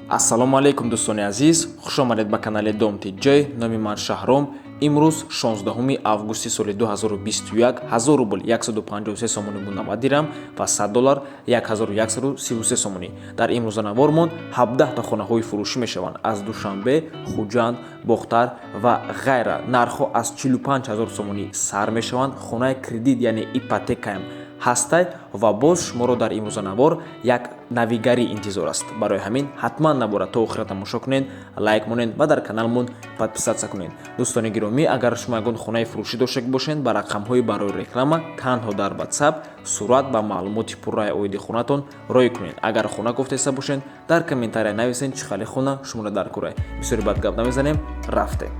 ассалому алайкум дӯстони азиз, хушомадед ба канали Dom TJ. Номи ман Шаҳром. имрӯз 16 августи соли 2021 1000 рубл 153 сомони бу 90 дирам ва $100 1133 сомонӣ. Дар имрӯзанавормон 17 та хонаҳои фурӯшӣ мешаванд. Аз Душанбе, Хуҷанд, Бохтар ва ғайра. Нархҳо аз 45000 сомонӣ сар мешаванд. Хонаи кредит яъне ипотекаам ҳастай ва боз шуморо дар имрӯзанавор як навигари интизор аст. Барои ҳамин ҳатман набора то охира тамошо кунед, лайк монед ва дар каналмон подписатсия кунед. Дӯстони гиромӣ, агар шумо ягон хонаи фурӯшӣ дошта бошед, ба рақамҳои барои реклама танҳо дар WhatsApp сурат ва маълумоти пурраи оиди хонатон роӣ кунед. Агар хона гуфтеста бошед, дар комментария нависед чӣ хали хона шуморо дар кора. Бисёри бад гап намезанем, рафтем.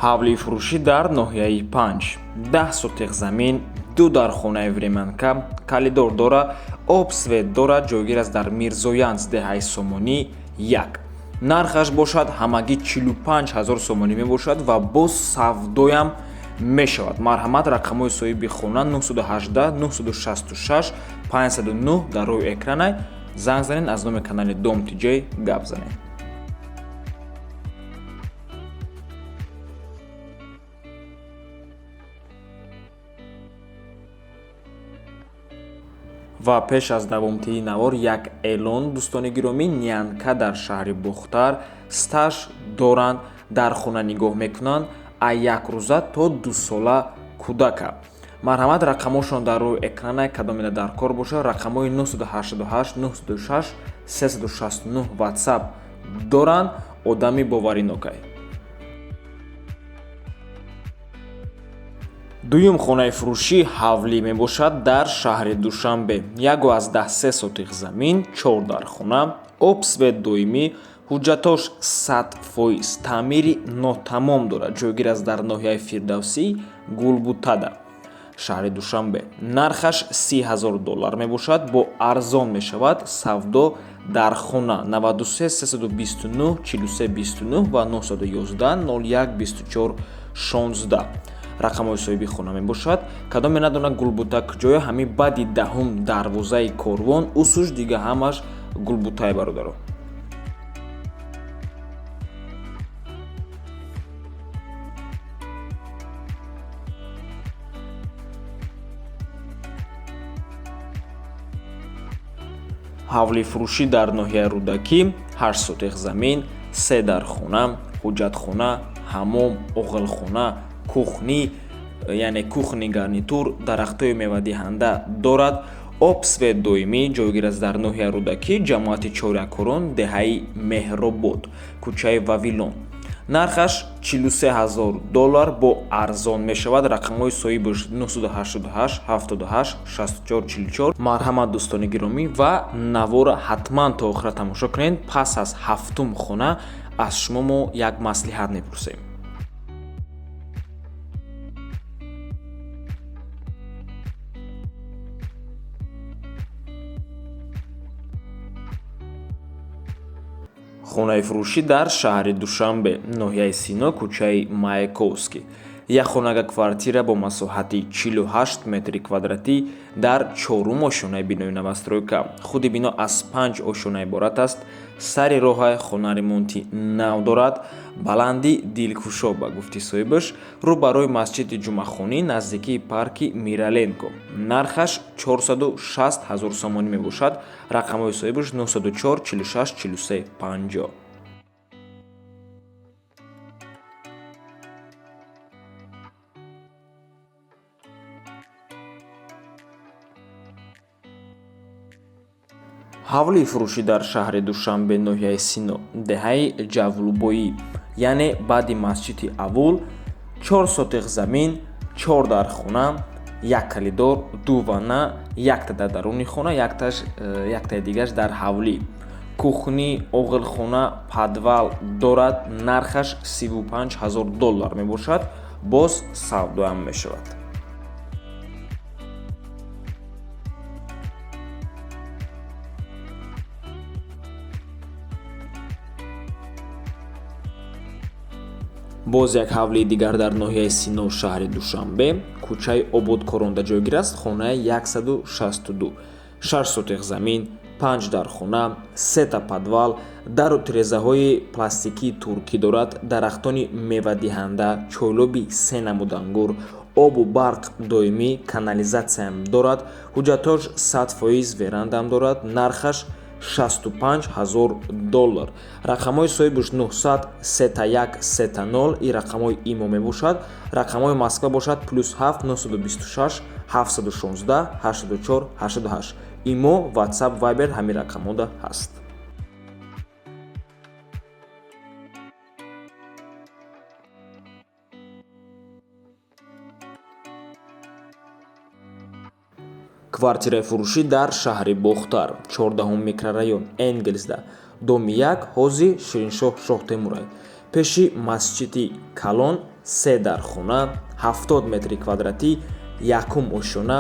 ҳавли фурӯшӣ дар ноҳияи 5. 10 сотиқ замин, 2 дар хонаи времянка, калидор дора, об свет дора, ҷойгир аст дар Мирзоянц деҳаи Сомонӣ 1. Нархаш бошад ҳамагӣ 45000 сомонӣ мебошад ва боз савдоям мешавад. Марҳамат, рақамҳои соҳиби хона 918 966 509 дар рӯи экранай занг занед, аз номи канали Dom TJ гап занед. ва пеш аз давомтии навор як эълон, дӯстони гиромӣ, Нянка дар шаҳри Бохтар стаж доранд, дар хона нигоҳ мекунанд, аз 1 рӯза то 2 сола кӯдака. Марҳамат, рақамҳошон дар рӯи экрана кадомеда дар кор бошад. Рақамҳои 988 926 369 WhatsApp доранд. Одами боваринокай. дуюм хонаи фурӯшӣ ҳавлӣ мебошад дар шаҳри Душанбе. 1,3 сотиқ замин, 4 дар хона, об свет доимӣ, ҳуҷҷатош 100%, таъмири нотамом дорад. Ҷойгир аст дар ноҳияи Фирдавсӣ, Гулбутада, шаҳри Душанбе. Нархаш $30000 мебошад, бо арзон мешавад. Савдо дар хона 93 329 43 29 ва 911 01 24 16. рақамҳои соҳиби хона мебошад. Кадоме надонад Гулбута куҷоя, ҳами баъди 10 дарвозаи корвон усуш дига ҳамаш Гулбутаи бародаро. ҳавли фурӯшӣ дар ноҳияи Рӯдакӣ 8 сотиқ замин, 3 дар хона, ҳуҷҷатхона, ҳаммом, оғилхона, кухни, яъне кухни гарнитур, дарахтои мевадиҳанда дорад. Об свет доимӣ, ҷойгир аст дар ноҳияи Рӯдакӣ, ҷамоати Чорякорон, деҳаи Меҳробод, кӯчаи Вавилон. Нархаш $43000 бо арзон мешавад. Рақамҳои соҳибаш 988 78 64 44. Марҳамат, дӯстони гиромӣ, ва навора ҳатман то охира тамошо кунед. Пас аз 7-ум хона аз шумо мо як маслиҳат мепурсем. хонаи фурӯшӣ дар шаҳри Душанбе, ноҳияи Сино, кӯчаи Маяковский. Як хонага квартира бо масоҳати 48 метри квадратӣ дар 4-ум ошонаи бинои новостройка. худи бино аз 5 ошона иборат аст. сари роҳа хона ремонти нав дорад. баланди дилкушо ба гуфти соҳибаш, рӯ барои масҷиди ҷумъахонӣ наздикии парки Мираленко. Нархаш 460000 сомонӣ мебошад. рақамҳои соҳибаш 904 46 43 50. ҳавли фурӯшӣ дар шаҳри Душанбе, ноҳияи Сино, деҳаи Ҷавлубоӣ, яъне баъди масҷиди Авул, 4 сотиқ замин, 4 дар хона, 1 калидор, 2 ванна, 1 дар даруни хона, яктаи дигаш дар ҳавлӣ. кухни, оғилхона, подвал дорад. Нархаш $35000 мебошад. боз савдоам мешавад. боз як ҳавлии дигар дар ноҳияи Сино шаҳри Душанбе, кӯчаи Ободкоронда ҷойгир аст. хонаи 162, 6 сотиқ замин, 5 дархона, 3 та подвал, дару тирезаҳои пластикии туркӣ дорад, дарахтони мевадиҳанда, чойлоби 3 намуд ангур, обу барқ доимӣ, канализатсияам дорад, ҳуҷҷатош 100% верандаам дорад. нархаш $65,000. рақамҳои соҳибаш 900 31 30 и рақамҳои имо мебошад. рақамҳои Москва бошад +7 926 716 84 88. имо, WhatsApp, Viber ҳамин рақамҳода ҳаст. квартираи фурӯшӣ дар шаҳри Бохтар, 14 микрорайон, Энгелсда, доми 1, ҳози Шириншоҳ Шоҳтемурай, пеши масҷиди Калон, 3 дархона, 70 метри квадратӣ, 1 ошона,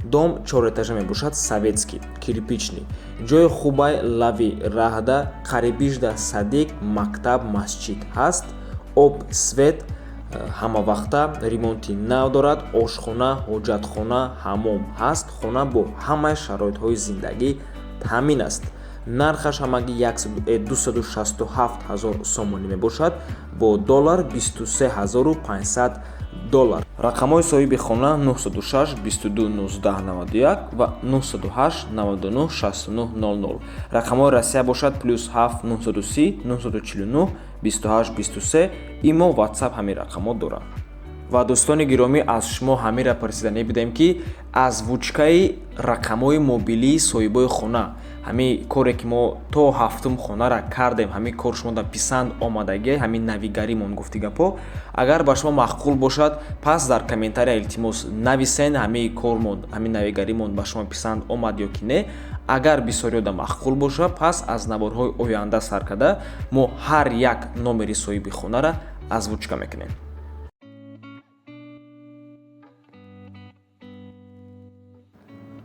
дом 4 этажа мебошад, советский, кирпичный. ҷои хубай лави раҳда, қарибижда садик, мактаб, масҷид ҳаст. об, свет ҳама вақта, ремонти нав дорад, ошхона, ҳоҷатхона, ҳаммом ҳаст. хона бо ҳамаи шароитҳои зиндагӣ таъмин аст. нархаш ҳамагӣ $267,000 сомонӣ мебошад, бо доллар $23,500. рақамҳои соҳиби хона 906 22 19 91 ва 908 99 69 00. рақамҳои Россия бошад +7 930 949 28 23. имо, WhatsApp ҳамин рақамҳо дорад. ва дӯстони гиромӣ, аз шумо ҳамира парсида мебудем ки озвучкаи рақамҳои мобилии соҳибои хона, ҳамин коре ки мо то 7 хонара кардем, ҳамин кор шумо дар писанд омадагӣ, ҳамин навигаримон гуфти гапо, агар ба шумо маъқул бошад, пас дар комментария илтимос нависен ҳамин кормон, ҳамин навигаримон ба шумо писанд омад ё ки не. агар бисёриёда маъқул бошад, пас аз навбарҳои оянда сар карда мо ҳар як номери соҳиби хонара озвучка мекунем.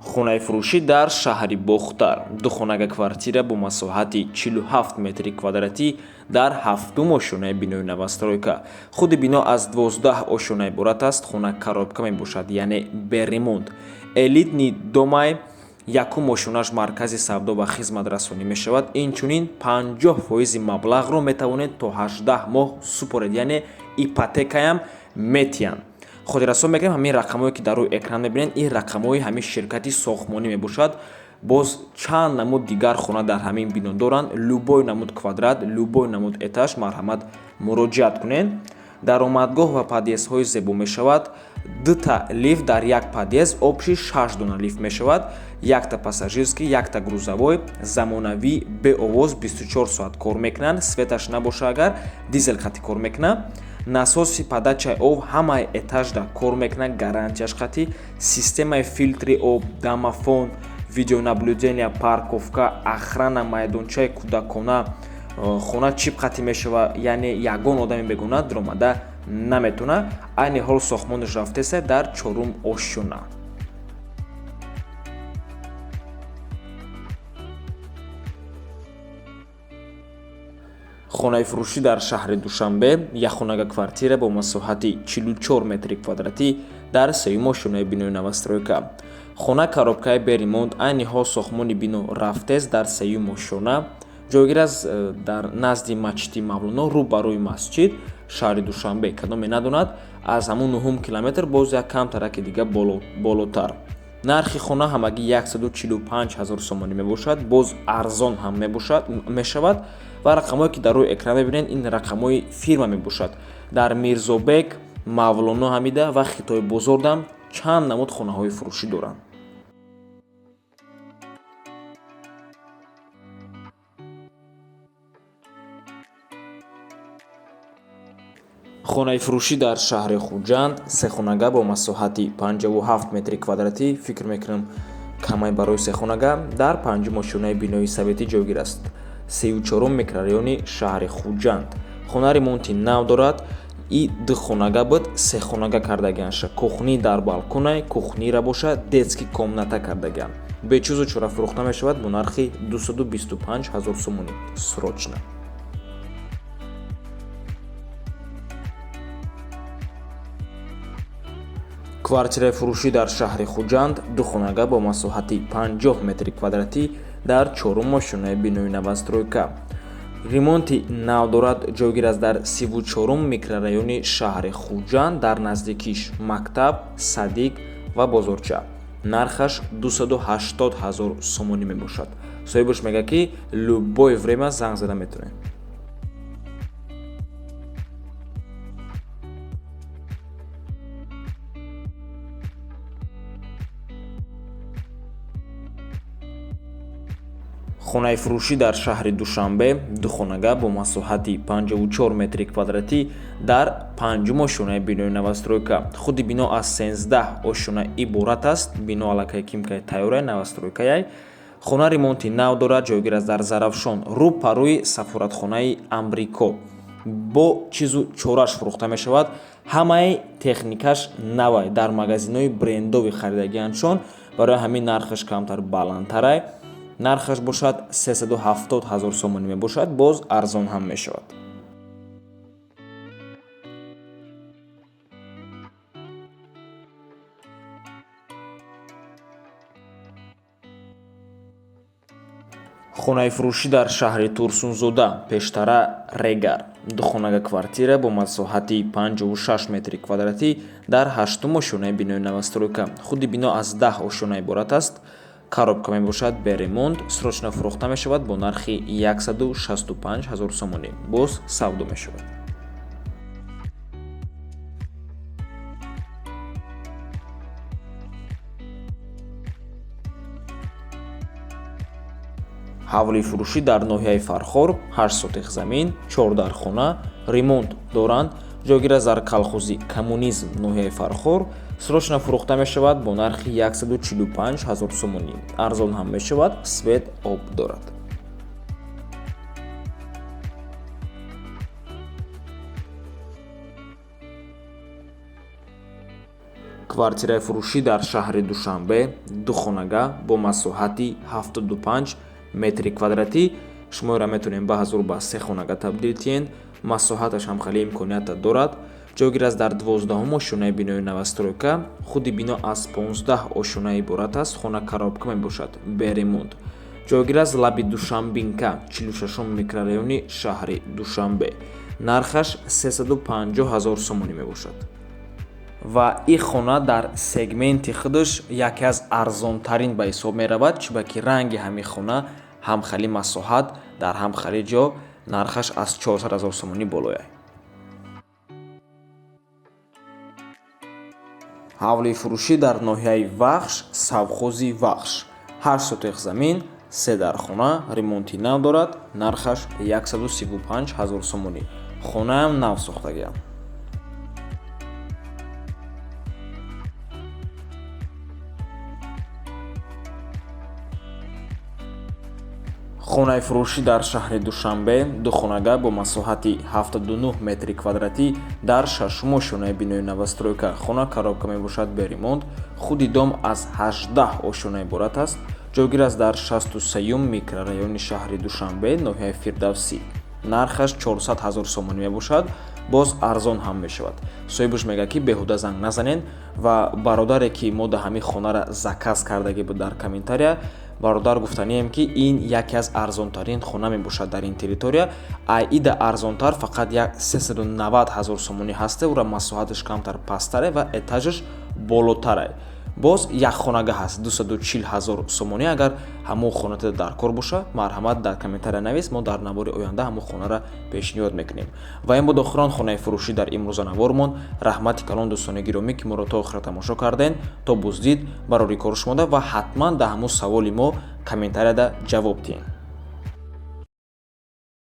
хонаи фурӯшӣ дар шаҳри Бохтар, духонага квартира бо масоҳати 47 метри квадратӣ дар 7 ошонаи бинои новостройка. худи бино аз 12 ошона иборат аст. хона коробка мебошад, яъне берремонт. элитни домай 1 ошонаш маркази савдо ва хизматрасонӣ мешавад. инчунин 50% маблағро метавонед то 18 моҳ супоред, яъне ипотекаям метиҳанд. хотиррасон мекунем ҳамин рақамҳое ки дар рӯи экран мебинед, ин рақамҳои ҳамин ширкати сохтмонӣ мебошад. боз чанд намуд дигар хона дар ҳамин бино доранд. любой намуд квадрат, любой намуд этаж, марҳамат муроҷиат кунед. даромадгоҳ ва подъездҳои зебо мешавад. 2 та лифт дар як подъезд, общи 6 дона лифт мешавад. 1 та пассажирский, 1 та грузовой, замонавӣ, беовоз, 24 соат кор мекунанд. светаш набоша, агар дизел хати кор мекунад. насоси подачаи об ҳамаи этажда кор мекунад, гарантияш қатӣ. системаи филтри об, домофон, видеонаблюдения, парковка, охрана, майдончаи кӯдакона, хона чип қатӣ мешава, яъне ягон одами бегона дар омада наметавона. айни ҳол сохтмонаш рафтеса дар 4 ошона. хонаи фурӯшӣ дар шаҳри Душанбе, якхонага квартира бо масоҳати 44 метри квадратӣ дар 3 ошонаи бинои новостройка. хона коробкаи берремонт, айни ҳол сохтмони бино рафтез дар 3 ошона. ҷойгир аст дар назди масҷиди Мавлоно, рӯ ба рӯи масҷид, шаҳри Душанбе. кадоме надонад, аз ҳамун 9 километр боз як кам тараки дига болотар. нархи хона ҳамагӣ $145,000 сомонӣ мебошад. боз арзон ҳам мешавад. ва рақамҳое ки дар рӯи экран мебинед, ин рақамҳои фирма мебошад. дар Мирзобек, Мавлоно ҳамида ва Хитои бозордам чанд намуд хонаҳои фурӯшӣ доранд. хонаи фурӯшӣ дар шаҳри Хуҷанд, сехонага бо масоҳати 57 метри квадратӣ, фикр мекунам камай барои сехонага, дар 5 ошонаи бинои советӣ ҷойгир аст. 34 микрорайони шаҳри Хуҷанд. хона ремонти нав дорад. и 2 хонага буд, 3 хонага кардагианша. кухни дар балконай, кухнира боша, детский комната кардагиан. бечӯзу чора фурӯхта мешавад бо нархи $225,000 срочно. квартираи фурӯшӣ дар шаҳри хуҷанд духонага бо масоҳати 50 метри квадратӣ дар 4 ошунаи бинои навастройка. ремонти нав дорад, ҷойгир аст дар 34 микрорайони шаҳри хуҷанд дар наздикиш мактаб, садик ва бозорча. нархаш 280 000 сомонӣ мебошад. соҳибаш мегӯяд ки любое время занг зада метавонед. хонаи фурӯшӣ дар шаҳри душанбе духонага бо масоҳати 54 метри квадратӣ дар 5 ошунаи бинои навастройка. худи бино аз 13 ошуна иборат аст. бино аллакай кимкай тайёрай навастройкаяй. хона ремонти нав дорад, ҷойгир аст дар зарафшон рӯ па рӯи сафоратхонаи амрико. бо чизу чораш фурӯхта мешавад. ҳамаи техникаш навай дар магазинҳои брендови харидагианшон. барои ҳамин нархаш камтар баландтарай. нархаш бошад 370 000 сомонӣ мебошад. боз арзон ҳам мешавад. хонаи фурӯшӣ дар шаҳри турсунзода пештара регар духонага квартира бо масоҳати 56 метри квадратӣ дар 8 ошунаи бинои навастройка. худи бино аз 10 ошуна иборат аст. коробка мебошад бе ремонт. срочно фурӯхта мешавад бо нархи 165 000 сомонӣ. боз савдо мешавад. ҳавли фурӯшӣ дар ноҳияи Фархор 8 сотих замин, 14 хона, ремонт доранд. ҷойгир аст дар колхози Коммунизм ноҳияи Фархор. срочно фурӯхта мешавад бо нархи 145 000 сомонӣ. арзон ҳам мешавад. свет об дорад. квартираи фурӯшӣ дар шаҳри Душанбе духонага бо масоҳати 75 метри квадратӣ. шуморо метавонем баъзур ба 3 хонага табдил тиҳед. масоҳаташ ҳам хеле имконията дорад. ҷойгир аст дар 12 ошунаи бинои навастройка. худи бино аз 15 ошуна иборат аст. хона коробка мебошад бе ремонт. ҷойгир аст лаби Душанбинка 46 микрорайони шаҳри Душанбе. нархаш 350 000 сомонӣ мебошад. ва ин хона дар сегменти худаш яке аз арзонтарин ба ҳисоб меравад, чиба ки ранги ҳамин хона ҳам хеле масоҳат дар ҳам хеле ҷо. нархаш аз 400 000 сомонӣ болояй. ҳавли фурӯшӣ дар ноҳияи Вахш совхози Вахш 8 сотих замин, 3 дар хона, ремонти нав дорад. нархаш 135 000 сомонӣ. хонаам нав сохтагиам. хонаи фурӯшӣ дар шаҳри Душанбе духонага бо масоҳати 79 метри квадратӣ дар 6 ошунаи бинои навастройка. хона коробка мебошад бе ремонт. худи дом аз 18 ошуна иборат аст. ҷойгир аст дар 63 микрорайони шаҳри Душанбе ноҳияи Фирдавсӣ. нархаш 400 000 сомонӣ мебошад. боз арзон ҳам мешавад. соҳибаш мегӯяд ки беҳуда занг назанед ва бародаре ки мода ҳамин хонара заказ кардагӣ буд дар комментария бародар гуфтанием ки ин яке аз арзонтарин хона мебошад дар ин территория. ида арзонтар фақат 390 000 сомонӣ ҳасте. ура масоҳаташ камтар пасттаре ва этажаш болотаре. боз як хонага ҳаст 240 000 сомонӣ. агар ҳамон хонатида дар кор боша, марҳамат дар комментария навис. мо дар навори оянда ҳамон хонара пешниҳод мекунем. ва ин буд охирон хонаи фурӯшӣ дар имрӯза навормон. раҳмати калон дӯстони гиромӣ ки моро то охира тамошо карден. то буздид барори кор шумода ва ҳатман дар ҳамон саволи мо комментарияда ҷавоб диҳед.